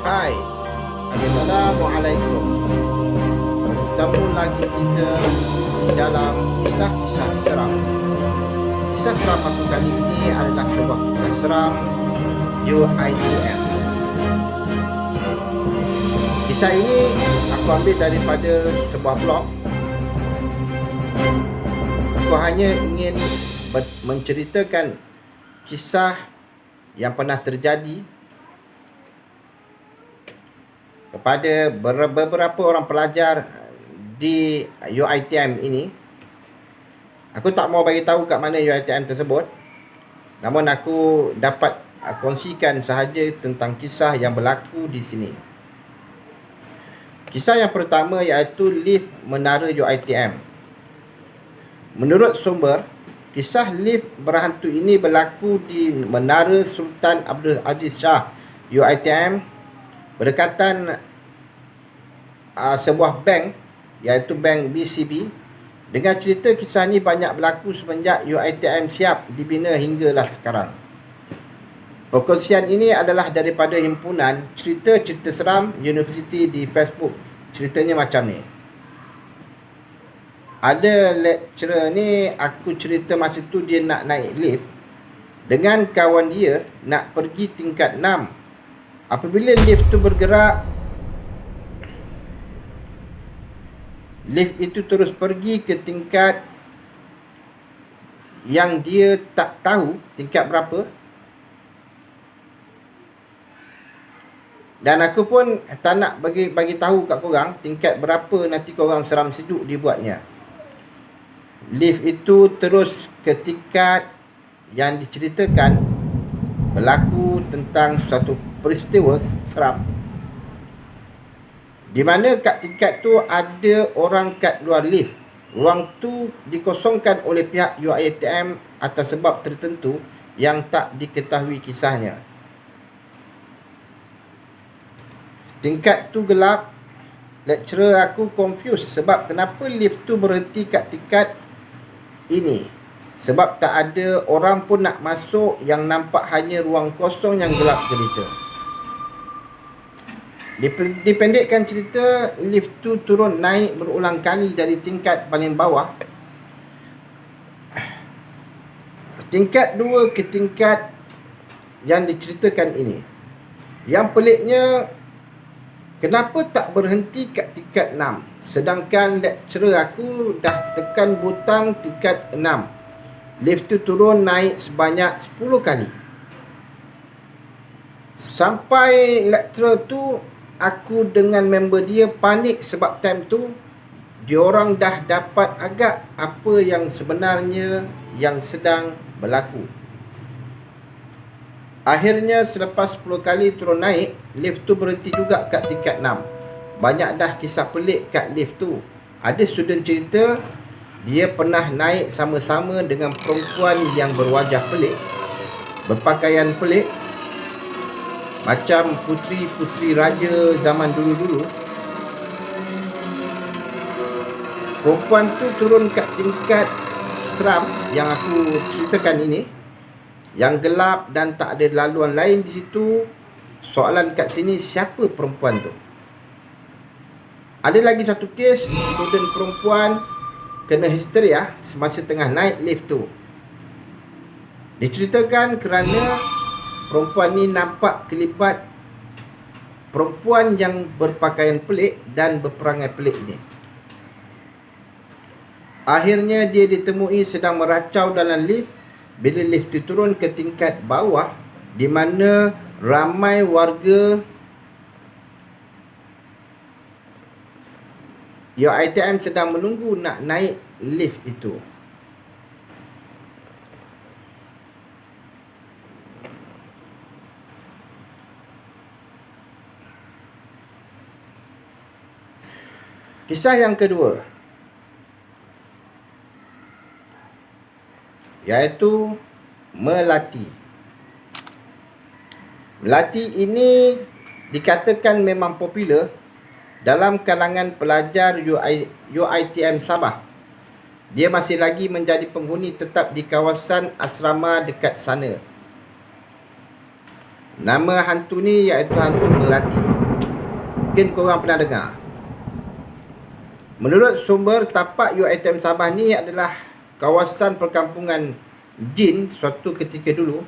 Hai, Assalamualaikum. Bertemu lagi kita dalam kisah-kisah seram. Kisah seram aku kali ini adalah sebuah kisah seram UITM. Kisah ini aku ambil daripada sebuah blog. Aku hanya ingin menceritakan kisah yang pernah terjadi kepada beberapa orang pelajar di UITM ini. Aku tak mau bagi tahu kat mana UITM tersebut, namun aku dapat kongsikan sahaja tentang kisah yang berlaku di sini. Kisah yang pertama iaitu lift menara UITM. Menurut sumber, kisah lift berhantu ini berlaku di Menara Sultan Abdul Aziz Shah UITM berdekatan sebuah bank iaitu bank BCB. Dengan cerita kisah ni banyak berlaku semenjak UITM siap dibina hinggalah sekarang. Perkongsian ini adalah daripada himpunan cerita-cerita seram universiti di Facebook. Ceritanya macam ni. Ada lecturer ni, aku cerita masa tu dia nak naik lift dengan kawan dia nak pergi tingkat 6. Apabila lift tu bergerak, lift itu terus pergi ke tingkat yang dia tak tahu tingkat berapa. Dan aku pun tak nak bagi tahu kat korang tingkat berapa nanti korang seram sejuk dibuatnya. Lift itu terus ke tingkat yang diceritakan berlaku tentang suatu peristiwa seram, di mana kat tingkat tu ada orang kat luar lift. Ruang tu dikosongkan oleh pihak UITM atas sebab tertentu yang tak diketahui kisahnya. Tingkat tu gelap. Lecturer aku confused sebab kenapa lift tu berhenti kat tingkat ini. Sebab tak ada orang pun nak masuk, yang nampak hanya ruang kosong yang gelap gelita. Dipendekkan cerita, lift tu turun naik berulang kali dari tingkat paling bawah, tingkat 2 ke tingkat yang diceritakan ini. Yang peliknya, kenapa tak berhenti kat tingkat 6, sedangkan lecturer aku dah tekan butang tingkat 6. Lift tu turun naik sebanyak 10 kali. Sampai lecturer tu, aku dengan member dia panik sebab time tu diorang dah dapat agak apa yang sebenarnya yang sedang berlaku. Akhirnya selepas 10 kali turun naik, lift tu berhenti juga kat tingkat 6. Banyak dah kisah pelik kat lift tu. Ada student cerita dia pernah naik sama-sama dengan perempuan yang berwajah pelik, berpakaian pelik, macam puteri-puteri raja zaman dulu-dulu. Perempuan tu turun kat tingkat seram yang aku ceritakan ini, yang gelap dan tak ada laluan lain di situ. Soalan kat sini, siapa perempuan tu? Ada lagi satu kes, student perempuan kena histeria semasa tengah naik lift tu. Diceritakan kerana perempuan ni nampak kelipat perempuan yang berpakaian pelik dan berperangai pelik ini. Akhirnya dia ditemui sedang meracau dalam lift bila lift tu turun ke tingkat bawah, di mana ramai warga UITM sedang menunggu nak naik lift itu. Kisah yang kedua iaitu Melati. Melati ini dikatakan memang popular dalam kalangan pelajar UITM Sabah. Dia masih lagi menjadi penghuni tetap di kawasan asrama dekat sana. Nama hantu ni iaitu hantu melati. Mungkin korang pernah dengar. Menurut sumber, tapak UiTM Sabah ni adalah kawasan perkampungan jin suatu ketika dulu.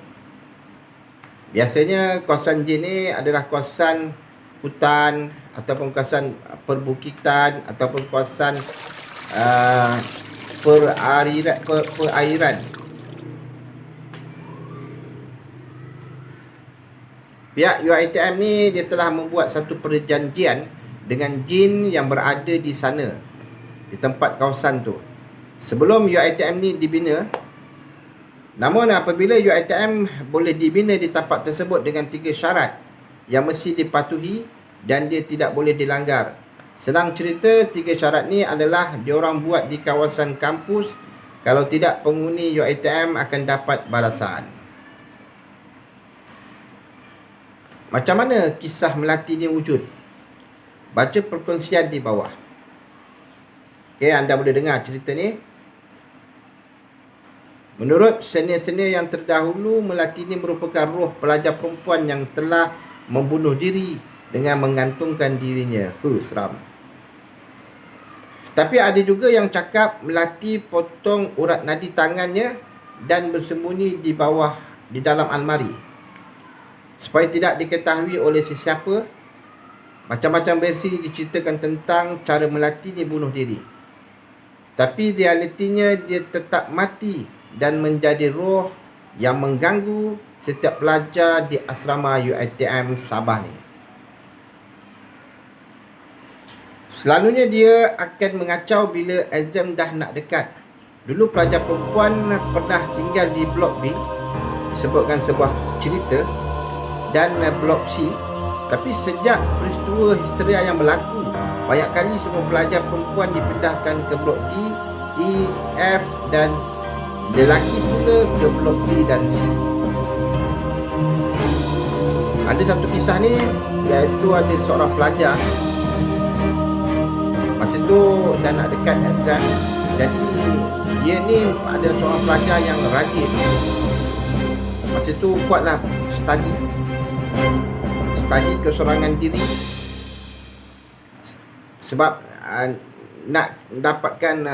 Biasanya kawasan jin ni adalah kawasan hutan ataupun kawasan perbukitan ataupun kawasan perairan. Pihak UiTM ni dia telah membuat satu perjanjian dengan jin yang berada di sana, di tempat kawasan tu, sebelum UiTM ni dibina. Namun apabila UiTM boleh dibina di tempat tersebut dengan 3 syarat yang mesti dipatuhi dan dia tidak boleh dilanggar. Senang cerita, 3 syarat ni adalah diorang buat di kawasan kampus. Kalau tidak, penghuni UiTM akan dapat balasan. Macam mana kisah melati ni wujud? Baca perkongsian di bawah. Okay, anda boleh dengar cerita ni. Menurut senior-senior yang terdahulu, melati ni merupakan roh pelajar perempuan yang telah membunuh diri dengan menggantungkan dirinya. Seram. Tapi ada juga yang cakap melati potong urat nadi tangannya dan bersembunyi di dalam almari supaya tidak diketahui oleh sesiapa. Macam-macam versi diceritakan tentang cara melati ni bunuh diri. Tapi realitinya dia tetap mati dan menjadi roh yang mengganggu setiap pelajar di asrama UiTM Sabah ni. Selalunya dia akan mengacau bila exam dah nak dekat. Dulu pelajar perempuan pernah tinggal di Blok B, disebutkan sebuah cerita, dan Blok C. Tapi sejak peristiwa histeria yang berlaku, banyak kali semua pelajar perempuan dipindahkan ke Blok D, E, F dan lelaki pula ke Blok B dan C. Ada satu kisah ni, iaitu ada seorang pelajar. Masa tu dah nak dekat exam, jadi dia ni ada seorang pelajar yang rajin. Masa tu kuatlah study keseorangan diri, sebab nak dapatkan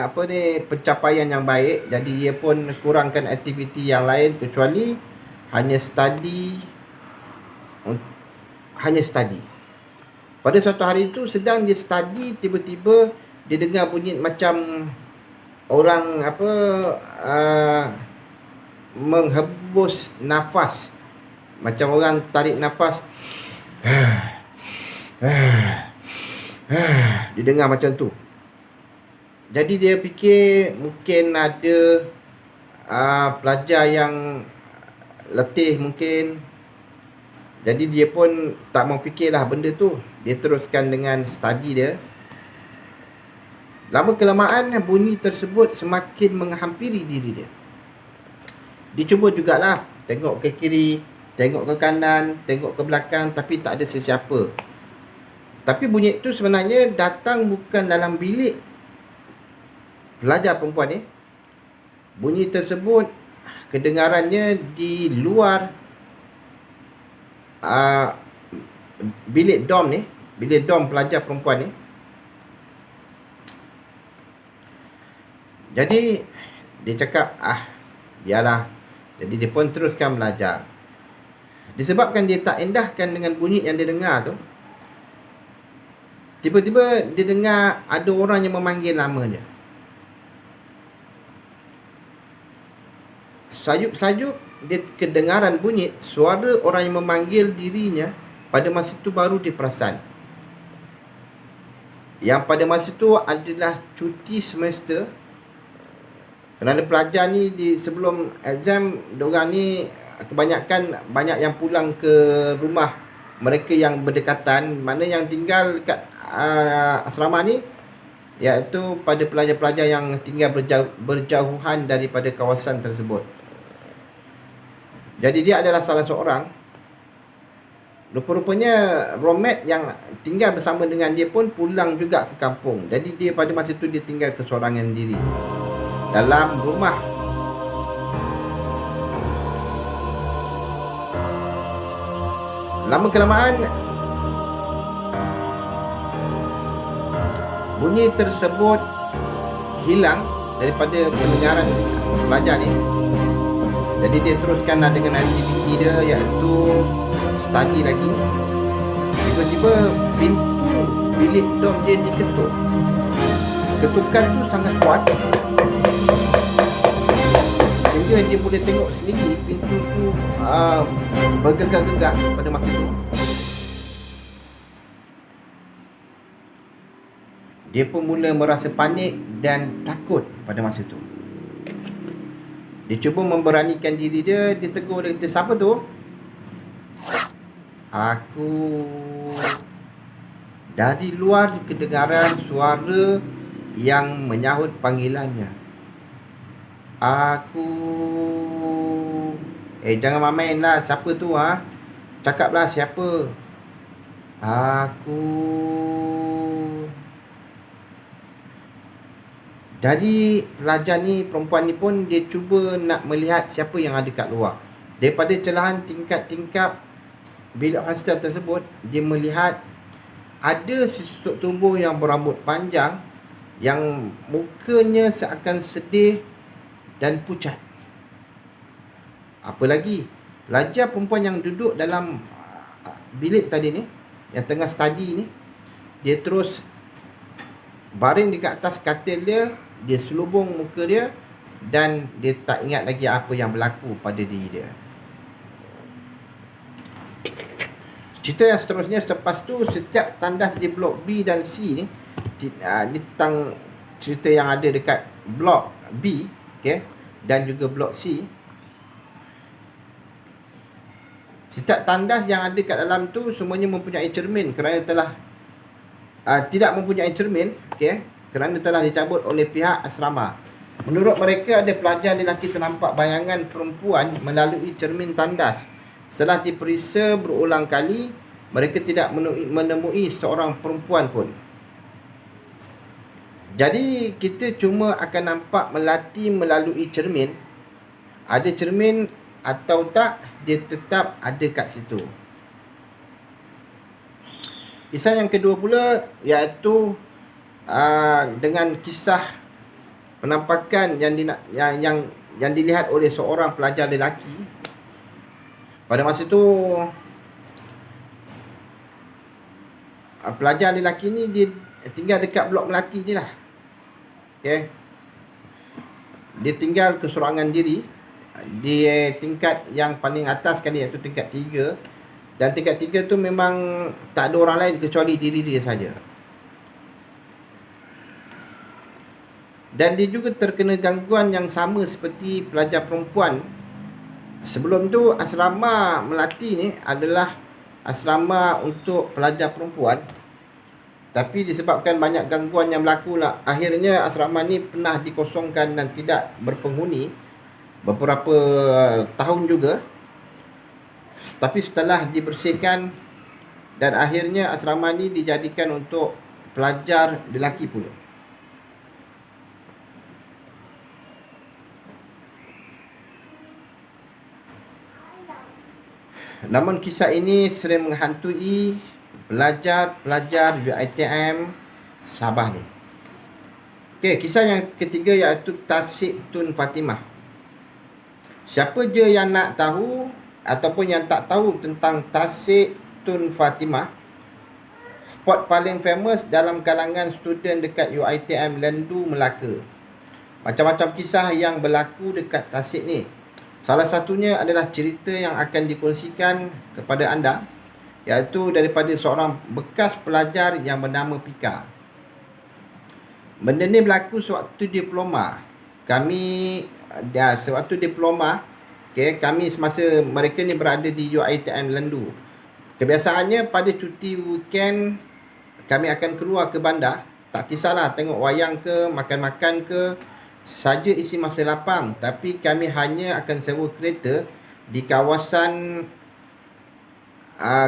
pencapaian yang baik. Jadi dia pun kurangkan aktiviti yang lain kecuali hanya study. Pada suatu hari itu sedang dia study, tiba-tiba dia dengar bunyi macam orang menghembus nafas, macam orang tarik nafas. Dia dengar macam tu. Jadi dia fikir mungkin ada pelajar yang letih mungkin. Jadi dia pun tak mau fikirlah benda tu. Dia teruskan dengan study dia. Lama kelamaan bunyi tersebut semakin menghampiri diri dia. Dia cuba jugalah tengok ke kiri, tengok ke kanan, tengok ke belakang, tapi tak ada sesiapa. Tapi bunyi itu sebenarnya datang bukan dalam bilik pelajar perempuan ni. Bunyi tersebut kedengarannya di luar bilik dom ni, bilik dom pelajar perempuan ni. Jadi dia cakap, biarlah. Jadi dia pun teruskan belajar. Disebabkan dia tak endahkan dengan bunyi yang dia dengar tu, tiba-tiba dia dengar ada orang yang memanggil namanya. Sayup-sayup dia kedengaran bunyi suara orang yang memanggil dirinya. Pada masa itu baru dia perasan, yang pada masa itu adalah cuti semester. Kerana pelajar ni sebelum exam, diorang ni kebanyakan banyak yang pulang ke rumah mereka yang berdekatan. Mana yang tinggal kat asrama ni, iaitu pada pelajar-pelajar yang tinggal berjauhan daripada kawasan tersebut. Jadi dia adalah salah seorang. Rupa-rupanya roommate yang tinggal bersama dengan dia pun pulang juga ke kampung. Jadi dia pada masa itu dia tinggal keseorangan diri dalam rumah. Lama kelamaan bunyi tersebut hilang daripada pendengaran pelajar ni. Jadi dia teruskanlah dengan aktiviti dia, iaitu study lagi. Tiba-tiba pintu bilik dom dia diketuk. Ketukan tu sangat kuat sehingga dia boleh tengok sendiri pintu tu bergegar-gegar pada masa itu. Dia pun mula merasa panik dan takut pada masa itu. Dia cuba memberanikan diri dia. Dia tegur, dia kata, "Siapa tu?" "Aku." Dari luar kedengaran suara yang menyahut panggilannya. "Aku." Jangan main lah. Siapa tu ha? Cakaplah siapa. "Aku." Dari pelajar ni, perempuan ni pun dia cuba nak melihat siapa yang ada kat luar. Daripada celahan tingkap-tingkap bilik hostel tersebut, dia melihat ada sesosok tubuh yang berambut panjang, yang mukanya seakan sedih dan pucat. Apa lagi, pelajar perempuan yang duduk dalam bilik tadi ni, yang tengah study ni, dia terus baring dekat atas katil dia. Dia selubung muka dia dan dia tak ingat lagi apa yang berlaku pada diri dia. Cerita yang seterusnya selepas tu, setiap tandas di blok B dan C ni, ni tentang cerita yang ada dekat blok B, okay, dan juga blok C. Setiap tandas yang ada kat dalam tu semuanya mempunyai cermin kerana telah tidak mempunyai cermin, okay, kerana telah dicabut oleh pihak asrama. Menurut mereka, ada pelajar lelaki ternampak bayangan perempuan melalui cermin tandas. Setelah diperiksa berulang kali, mereka tidak menemui seorang perempuan pun. Jadi kita cuma akan nampak melati melalui cermin. Ada cermin atau tak, dia tetap ada kat situ. Kisah yang kedua pula, iaitu dengan kisah penampakan yang dilihat oleh seorang pelajar lelaki. Pada masa itu, pelajar lelaki ni dia tinggal dekat blok melati ni lah, okay. Dia tinggal keseorangan diri di tingkat yang paling atas sekali, iaitu tingkat 3. Dan tingkat 3 tu memang tak ada orang lain kecuali diri dia saja. Dan dia juga terkena gangguan yang sama seperti pelajar perempuan. Sebelum tu, asrama melati ni adalah asrama untuk pelajar perempuan. Tapi disebabkan banyak gangguan yang berlaku lah, akhirnya asrama ni pernah dikosongkan dan tidak berpenghuni beberapa tahun juga. Tapi setelah dibersihkan, dan akhirnya asrama ni dijadikan untuk pelajar lelaki pula. Namun kisah ini sering menghantui pelajar-pelajar UiTM Sabah ni. Okey, kisah yang ketiga iaitu Tasik Tun Fatimah. Siapa je yang nak tahu ataupun yang tak tahu tentang Tasik Tun Fatimah, spot paling famous dalam kalangan student dekat UiTM Lendu, Melaka. Macam-macam kisah yang berlaku dekat Tasik ni. Salah satunya adalah cerita yang akan dikongsikan kepada anda, iaitu daripada seorang bekas pelajar yang bernama Pika. Benda ni berlaku sewaktu diploma. Sewaktu diploma, okay, kami semasa mereka ni berada di UiTM Lendu. Kebiasaannya pada cuti weekend, kami akan keluar ke bandar. Tak kisahlah tengok wayang ke, makan-makan ke, saja isi masa lapang. Tapi kami hanya akan sewa kereta di kawasan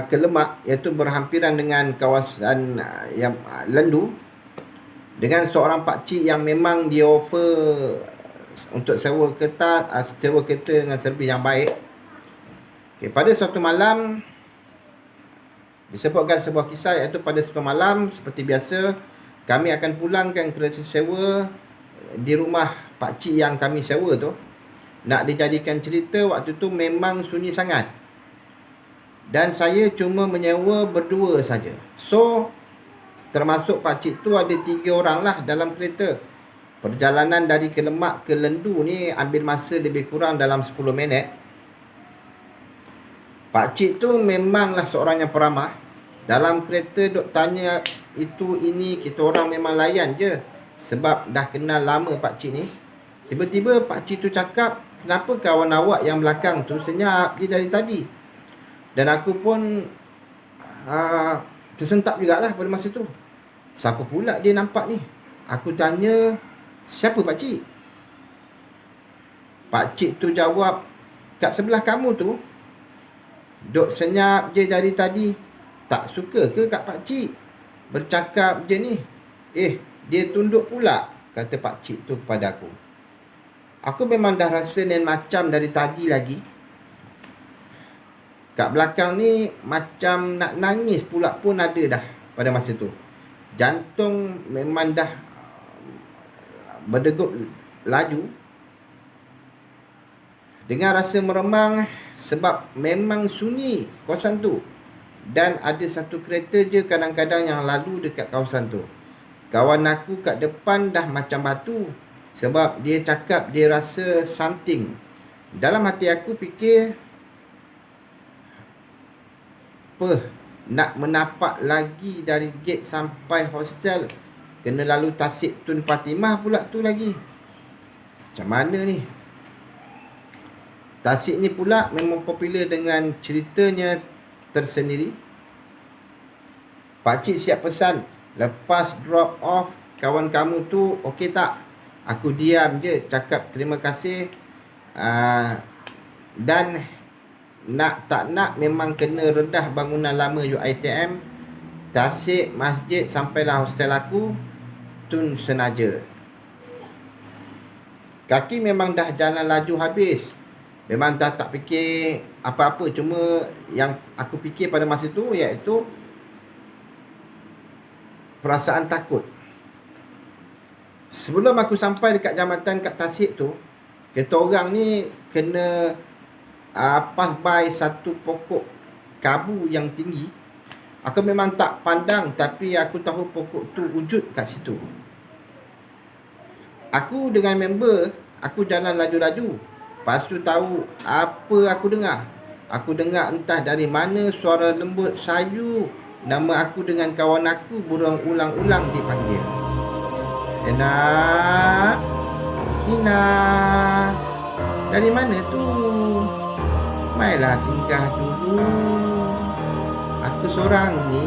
Kelemak, iaitu berhampiran dengan kawasan yang Lendu, dengan seorang pakcik yang memang dia offer untuk sewa kereta dengan servis yang baik. Okay, pada suatu malam Disebutkan sebuah kisah iaitu pada suatu malam seperti biasa kami akan pulangkan kereta sewa di rumah pakcik yang kami sewa tu. Nak dijadikan cerita, waktu tu memang sunyi sangat. Dan saya cuma menyewa berdua saja. So, termasuk pakcik tu ada 3 orang lah dalam kereta. Perjalanan dari Kelemak ke Lendu ni ambil masa lebih kurang dalam 10 minit. Pakcik tu memanglah seorang yang peramah. Dalam kereta duk tanya itu ini, kita orang memang layan je. Sebab dah kenal lama pakcik ni. Tiba-tiba pakcik tu cakap, kenapa kawan awak yang belakang tu senyap je dari tadi? Dan aku pun tersentak jugalah pada masa tu. Siapa pula dia nampak ni? Aku tanya, siapa pakcik? Pakcik tu jawab, kat sebelah kamu tu duk senyap je dari tadi. Tak suka ke kat pakcik bercakap je ni? Dia tunduk pula, kata pakcik tu kepada aku. Aku memang dah rasa lain macam dari tadi lagi. Kat belakang ni macam nak nangis pula pun ada dah pada masa tu. Jantung memang dah berdegup laju. Dengan rasa meremang sebab memang sunyi kawasan tu. Dan ada satu kereta je kadang-kadang yang lalu dekat kawasan tu. Kawan aku kat depan dah macam batu. Sebab dia cakap dia rasa something. Dalam hati aku fikir, apa nak menapak lagi dari gate sampai hostel, kena lalu Tasik Tun Fatimah pula tu lagi. Macam mana ni? Tasik ni pula memang popular dengan ceritanya tersendiri. Pakcik siap pesan, lepas drop off kawan kamu tu okey tak? Aku diam je, cakap terima kasih. Dan nak tak nak memang kena redah bangunan lama UiTM, Tasik, masjid, sampailah hostel aku, Tun Senaja. Kaki memang dah jalan laju habis. Memang dah tak fikir apa-apa. Cuma yang aku fikir pada masa tu iaitu perasaan takut. Sebelum aku sampai dekat jambatan kat Tasik tu, kita orang ni kena pass by satu pokok kabu yang tinggi. Aku memang tak pandang, tapi aku tahu pokok tu wujud kat situ. Aku dengan member, aku jalan laju-laju. Lepas tu tahu apa aku dengar. Aku dengar entah dari mana suara lembut sayu nama aku dengan kawan aku berulang-ulang dipanggil. Nina, Nina, dari mana tu? Mailah singgah dulu. Aku seorang ni.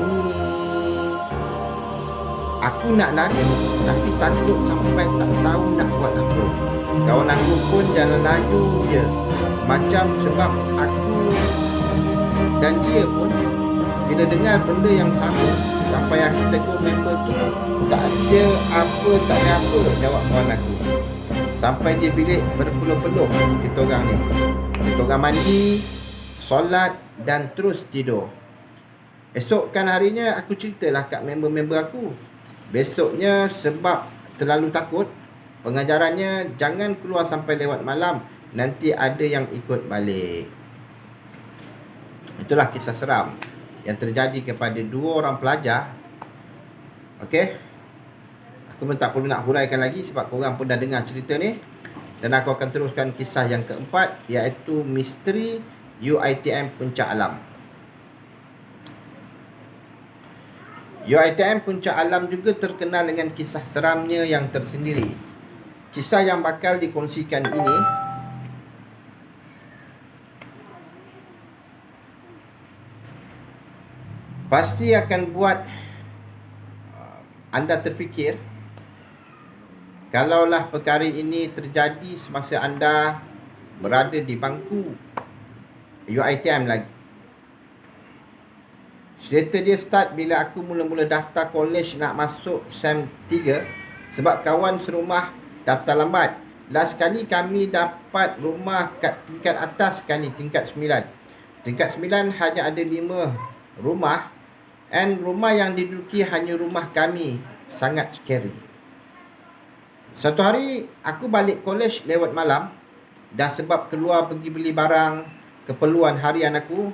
Aku nak lari tapi takut sampai tak tahu nak buat apa. Kawan aku pun jalan laju je. Semacam sebab aku dan dia pun bila dengar benda yang sama. Sampai aku tegur member tu, tak ada apa, jawab kawan aku. Sampai dia bilik berpeluh-peluh kita orang ni. Kita orang mandi, solat dan terus tidur. Esokkan harinya aku ceritalah kat member-member aku. Besoknya sebab terlalu takut, pengajarannya jangan keluar sampai lewat malam, nanti ada yang ikut balik. Itulah kisah seram yang terjadi kepada 2 orang pelajar. Okey. Aku pun tak perlu nak huraikan lagi sebab korang pun dah dengar cerita ni. Dan aku akan teruskan kisah yang keempat, iaitu misteri UiTM Puncak Alam. UiTM Puncak Alam juga terkenal dengan kisah seramnya yang tersendiri. Kisah yang bakal dikongsikan ini pasti akan buat anda terfikir, kalaulah perkara ini terjadi semasa anda berada di bangku UiTM lagi. Cerita dia start bila aku mula-mula daftar college nak masuk SEM 3 sebab kawan serumah daftar lambat. Last kali kami dapat rumah kat tingkat atas sekali, tingkat 9. Tingkat 9 hanya ada 5 rumah And rumah yang diduduki hanya rumah kami. Sangat scary. Satu hari aku balik college lewat malam. Dan sebab keluar pergi beli barang keperluan harian aku,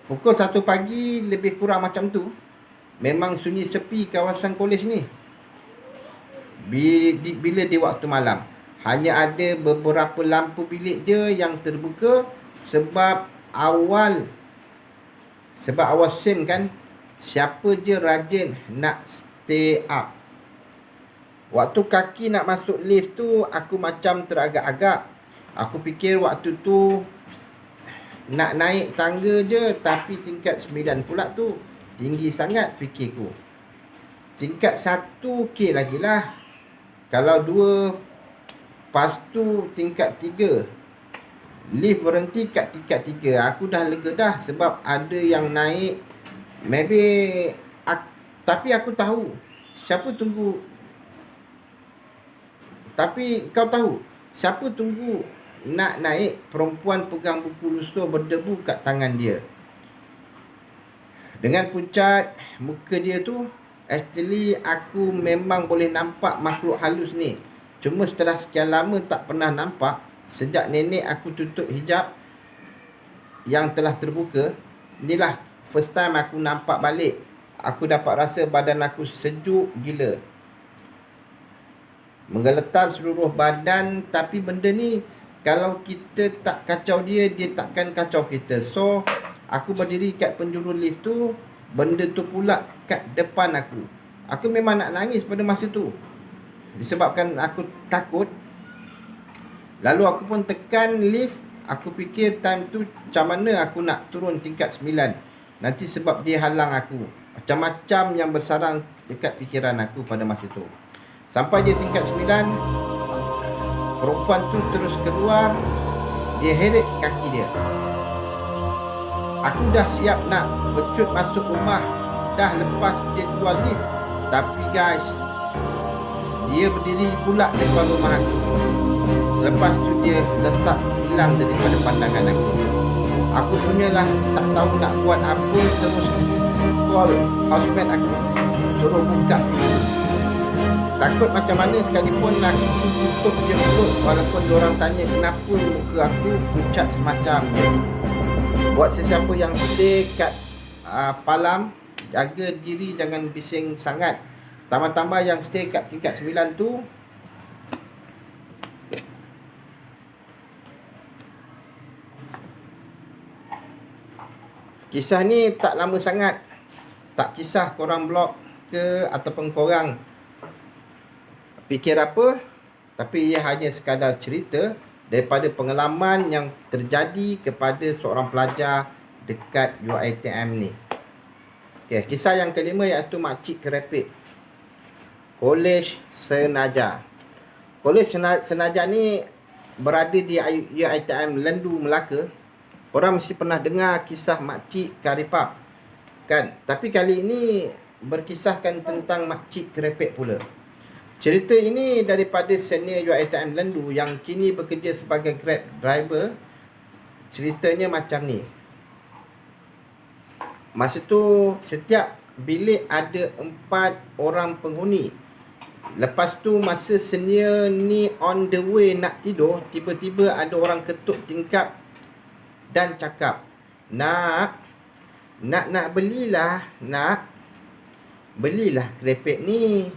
pukul 1 pagi lebih kurang macam tu. Memang sunyi sepi kawasan college ni. Bila di waktu malam, hanya ada beberapa lampu bilik je yang terbuka. Sebab awal SEM kan, siapa je rajin nak stay up. Waktu kaki nak masuk lift tu, aku macam teragak-agak. Aku fikir waktu tu nak naik tangga je, tapi tingkat 9 pula tu. Tinggi sangat fikirku. Tingkat 1 lagi lah. Kalau 2, lepas tu tingkat 3. Lift berhenti kat tingkat 3. Aku dah lega dah sebab ada yang naik. Maybe tapi aku tahu siapa tunggu. Tapi kau tahu siapa tunggu nak naik? Perempuan pegang buku lusur berdebu kat tangan dia. Dengan pucat muka dia tu, actually aku memang boleh nampak makhluk halus ni. Cuma setelah sekian lama tak pernah nampak. Sejak nenek aku tutup hijab yang telah terbuka, inilah first time aku nampak balik. Aku dapat rasa badan aku sejuk gila, menggeletar seluruh badan. Tapi benda ni kalau kita tak kacau dia, dia takkan kacau kita. So aku berdiri kat penjuru lift tu. Benda tu pula kat depan aku. Aku memang nak nangis pada masa tu, disebabkan aku takut. Lalu aku pun tekan lift. Aku fikir time tu macam mana aku nak turun tingkat 9 nanti sebab dia halang aku. Macam-macam yang bersarang dekat fikiran aku pada masa tu. Sampai je tingkat 9, perempuan tu terus keluar. Dia heret kaki dia. Aku dah siap nak pecut masuk rumah, dah lepas dia keluar lift. Tapi guys, dia berdiri pula depan rumah aku. Selepas tu dia lesap hilang daripada pandangan aku. Aku punyalah tak tahu nak buat apa. Terus call housemate aku, suruh buka pintu. Takut macam mana sekalipun aku tutup je mulut, walaupun diorang tanya kenapa muka aku pucat semacam ni. Buat sesiapa yang stay kat Palam, jaga diri, jangan bising sangat. Tambah-tambah yang stay kat tingkat 9 tu, kisah ni tak lama sangat. Tak kisah korang blog ke ataupun korang fikir apa, tapi ia hanya sekadar cerita daripada pengalaman yang terjadi kepada seorang pelajar dekat UiTM ni. Okay, kisah yang kelima iaitu Makcik Kerepek, Kolej Senaja. Kolej Senaja ni berada di UiTM Lendu, Melaka. Orang mesti pernah dengar kisah Makcik Karipap kan? Tapi kali ini berkisahkan tentang Makcik Kerepek pula. Cerita ini daripada senior UiTM Lendu yang kini bekerja sebagai Grab driver. Ceritanya macam ni. Masa tu setiap bilik ada 4 orang penghuni. Lepas tu masa senior ni on the way nak tidur, tiba-tiba ada orang ketuk tingkap dan cakap, Nak belilah kerepek ni.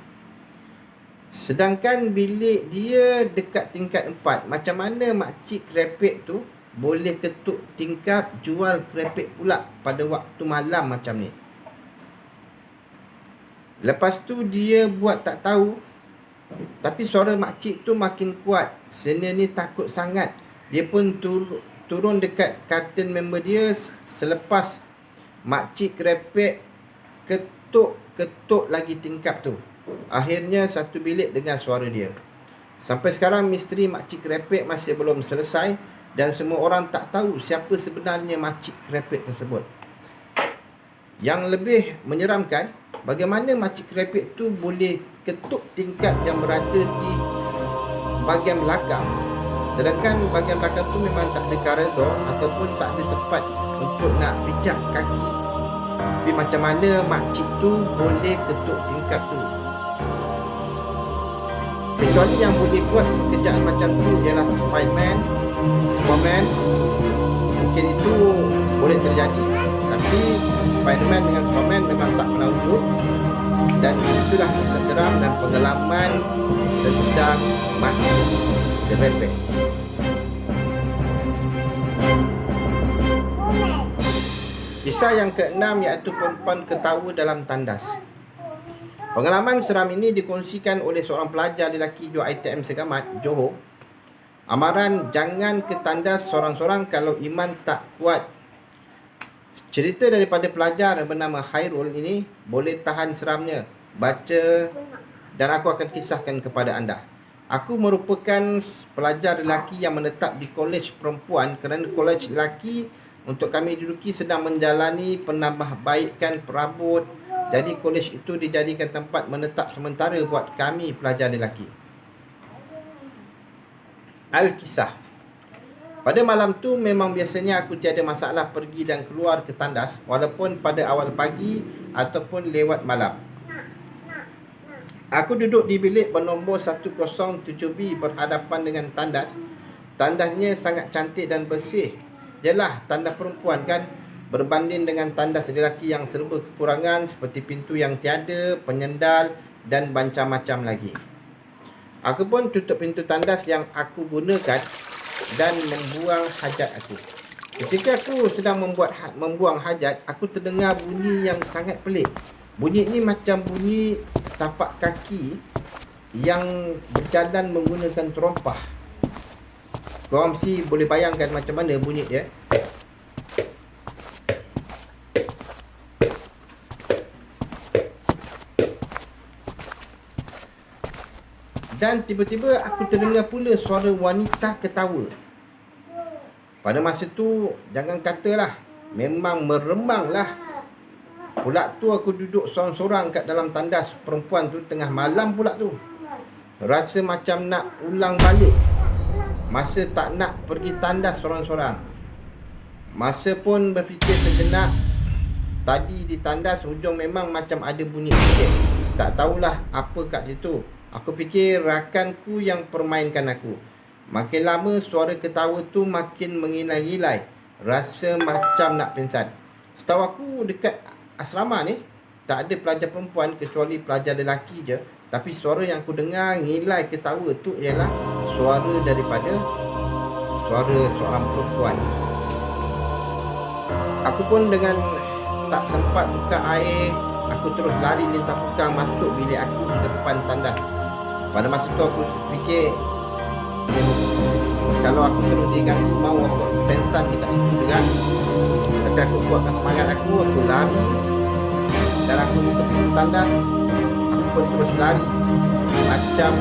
Sedangkan bilik dia dekat tingkat 4. Macam mana Makcik Kerepek tu boleh ketuk tingkap jual kerepek pula pada waktu malam macam ni? Lepas tu dia buat tak tahu. Tapi suara makcik tu makin kuat. Senior ni takut sangat. Dia pun turun dekat katil member dia. Selepas Makcik Kerepek ketuk lagi tingkap tu, akhirnya satu bilik dengar suara dia. Sampai sekarang misteri Makcik Kerepek masih belum selesai. Dan semua orang tak tahu siapa sebenarnya Makcik Kerepek tersebut. Yang lebih menyeramkan, bagaimana Makcik Kerepek tu boleh ketuk tingkap yang berada di bahagian belakang, sedangkan bahagian belakang tu memang tak ada koridor ataupun tak ada tempat untuk nak pijak kaki. Tapi macam mana makcik tu boleh ketuk tingkap tu? Kecuali yang boleh buat pekerjaan macam tu ialah Spiderman, Superman. Mungkin itu boleh terjadi. Tapi Spiderman dengan Superman memang tak pernah wujud. Dan itulah kisah seram dan pengalaman tentang makcik The Bebek. Kisah yang keenam iaitu perempuan ketawa dalam tandas. Pengalaman seram ini dikongsikan oleh seorang pelajar lelaki jual ITM Segamat, Johor. Amaran jangan ke tandas sorang-sorang kalau iman tak kuat. Cerita daripada pelajar bernama Khairul ini boleh tahan seramnya. Baca dan aku akan kisahkan kepada anda. Aku merupakan pelajar lelaki yang menetap di kolej perempuan kerana kolej lelaki untuk kami duduki sedang menjalani penambahbaikan perabot. Jadi kolej itu dijadikan tempat menetap sementara buat kami pelajar lelaki. Al-Kisah. Pada malam tu memang biasanya aku tiada masalah pergi dan keluar ke tandas walaupun pada awal pagi ataupun lewat malam. Aku duduk di bilik bernombor 107B berhadapan dengan tandas. Tandasnya sangat cantik dan bersih. Yalah, tandas perempuan kan, berbanding dengan tandas lelaki yang serba kekurangan seperti pintu yang tiada, penyendal dan macam-macam lagi. Aku pun tutup pintu tandas yang aku gunakan dan membuang hajat aku. Ketika aku sedang membuang hajat, aku terdengar bunyi yang sangat pelik. Bunyi ni macam bunyi tapak kaki yang berjalan menggunakan terompah. Korang mesti boleh bayangkan macam mana bunyi dia. Dan tiba-tiba aku terdengar pula suara wanita ketawa. Pada masa tu, jangan katalah, memang meremanglah. Pula tu aku duduk sorang-sorang kat dalam tandas perempuan tu tengah malam pula tu. Rasa macam nak ulang balik. Masa tak nak pergi tandas sorang-sorang. Masa pun berfikir sejenak. Tadi di tandas hujung memang macam ada bunyi sikit. Tak tahulah apa kat situ. Aku fikir rakanku yang permainkan aku. Makin lama suara ketawa tu makin mengilai-ilai. Rasa macam nak pingsan. Setahu aku dekat asrama ni tak ada pelajar perempuan kecuali pelajar lelaki je. Tapi suara yang aku dengar ngilai ketawa tu ialah suara daripada suara seorang perempuan. Aku pun dengan tak sempat buka air, aku terus lari lintah pukang masuk bilik aku di depan tandas. Pada masa tu aku fikir, kalau aku terus diganggu mau aku pensan dekat situ juga. Tapi aku kuatkan semangat aku lari dan aku buka pintu tandas. Aku pun terus lari macam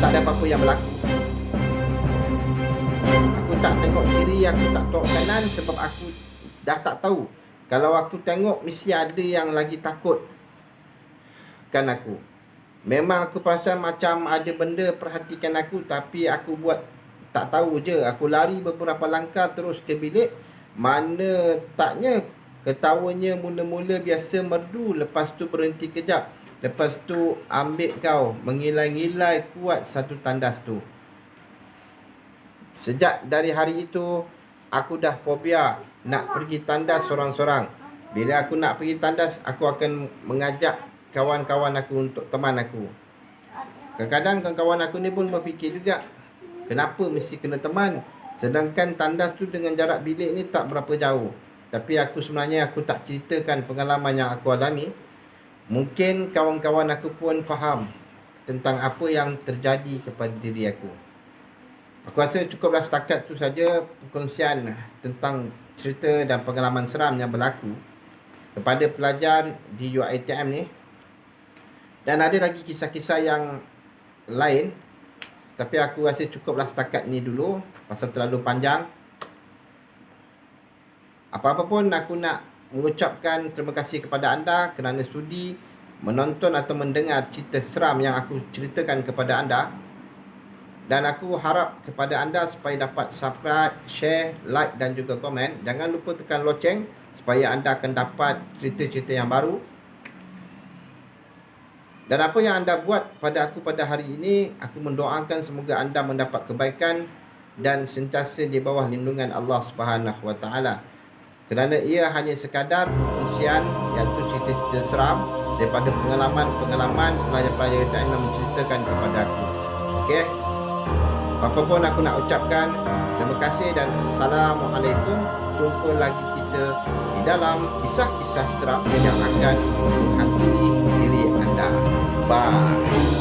tak ada apa-apa yang berlaku. Aku tak tengok kiri, aku tak tengok kanan sebab aku dah tak tahu. Kalau aku tengok mesti ada yang lagi takut kan aku. Memang aku perasan macam ada benda perhatikan aku, tapi aku buat tak tahu je. Aku lari beberapa langkah terus ke bilik. Mana taknya ketawanya mula-mula biasa merdu, lepas tu berhenti kejap. Lepas tu ambil kau mengilai-ngilai kuat satu tandas tu. Sejak dari hari itu aku dah fobia nak pergi tandas sorang-sorang. Bila aku nak pergi tandas, aku akan mengajak kawan-kawan aku untuk teman aku. Kadang-kadang kawan-kawan aku ni pun berfikir juga, kenapa mesti kena teman? Sedangkan tandas tu dengan jarak bilik ni tak berapa jauh. Tapi aku sebenarnya aku tak ceritakan pengalaman yang aku alami. Mungkin kawan-kawan aku pun faham tentang apa yang terjadi kepada diri aku. Aku rasa cukuplah setakat tu saja perkongsian tentang cerita dan pengalaman seram yang berlaku kepada pelajar di UiTM ni. Dan ada lagi kisah-kisah yang lain, tapi aku rasa cukuplah setakat ni dulu pasal terlalu panjang. Apa-apa pun aku nak mengucapkan terima kasih kepada anda kerana sudi menonton atau mendengar cerita seram yang aku ceritakan kepada anda. Dan aku harap kepada anda supaya dapat subscribe, share, like dan juga komen. Jangan lupa tekan loceng supaya anda akan dapat cerita-cerita yang baru. Dan apa yang anda buat pada aku pada hari ini, aku mendoakan semoga anda mendapat kebaikan dan sentiasa di bawah lindungan Allah Subhanahu Wa Taala. Kerana ia hanya sekadar usian, iaitu cerita-cerita seram daripada pengalaman-pengalaman pelajar-pelajar UiTM yang menceritakan kepada aku. Okey. Apa pun aku nak ucapkan terima kasih dan Assalamualaikum. Jumpa lagi kita di dalam kisah-kisah seram yang akan menghantui diri anda. Bye.